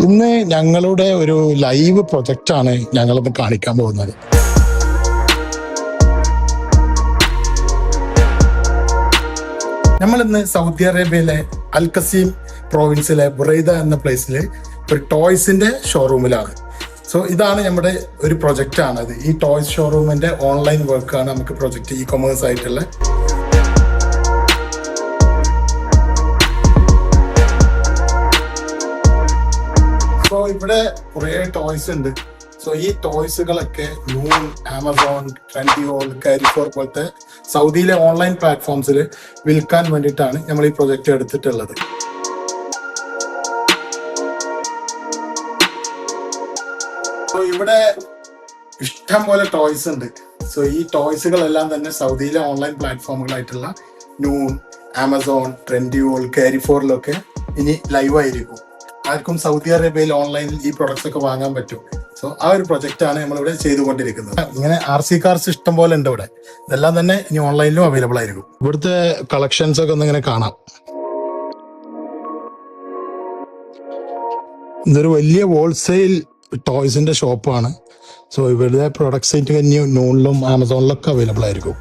ഇന്ന് ഞങ്ങളുടെ ഒരു ലൈവ് പ്രൊജക്റ്റാണ് ഞങ്ങളിന്ന് കാണിക്കാൻ പോകുന്നത്. നമ്മളിന്ന് സൗദി അറേബ്യയിലെ അൽ ഖസീം പ്രോവിൻസിലെ ബുറൈദ എന്ന പ്ലേസിൽ ഒരു ടോയ്സിന്റെ ഷോറൂമിലാണ്. സോ ഇതാണ് നമ്മുടെ ഒരു പ്രൊജക്റ്റ് ആണത്. ഈ ടോയ്സ് ഷോറൂമിന്റെ ഓൺലൈൻ വർക്കാണ് നമുക്ക് പ്രൊജക്റ്റ്, ഇ കൊമേഴ്സ് ആയിട്ടുള്ള. സോ ഇവിടെ കുറേ ടോയ്സ് ഉണ്ട്. സോ ഈ ടോയ്സുകളൊക്കെ നൂൺ, ആമസോൺ, ട്രെൻഡിയോൾ, കാരിഫോർ പോലത്തെ സൗദിയിലെ ഓൺലൈൻ പ്ലാറ്റ്ഫോംസിൽ വിൽക്കാൻ വേണ്ടിയിട്ടാണ് നമ്മൾ ഈ പ്രൊജക്റ്റ് എടുത്തിട്ടുള്ളത്. സോ ഇവിടെ ഇഷ്ടം പോലെ ടോയ്സ് ഉണ്ട്. സോ ഈ ടോയ്സുകളെല്ലാം തന്നെ സൗദിയിലെ ഓൺലൈൻ പ്ലാറ്റ്ഫോമുകളായിട്ടുള്ള നൂൺ, ആമസോൺ, ട്രെൻഡിയോൾ, കാരിഫോറിലൊക്കെ ഇനി ലൈവ് ആയിരിക്കും. ആർക്കും സൗദി അറേബ്യയിൽ ഓൺലൈനിൽ ഈ പ്രൊഡക്ട്സ് ഒക്കെ വാങ്ങാൻ പറ്റും. സോ ആ ഒരു പ്രൊജക്റ്റ് ആണ് നമ്മളിവിടെ ചെയ്തുകൊണ്ടിരിക്കുന്നത്. ഇങ്ങനെ RC കാർസ് ഇഷ്ടം പോലെ ഉണ്ട് ഇവിടെ. ഇതെല്ലാം തന്നെ ഇനി ഓൺലൈനിലും അവൈലബിൾ ആയിരിക്കും. ഇവിടുത്തെ കളക്ഷൻസ് ഒക്കെ ഒന്ന് ഇങ്ങനെ കാണാം. ഇതൊരു വലിയ ഹോൾസെയിൽ ടോയ്സിന്റെ ഷോപ്പാണ്. സോ ഇവരുടെ പ്രൊഡക്ട്സ് ആയിട്ട് നൂണിലും ആമസോണിലൊക്കെ അവൈലബിൾ ആയിരിക്കും.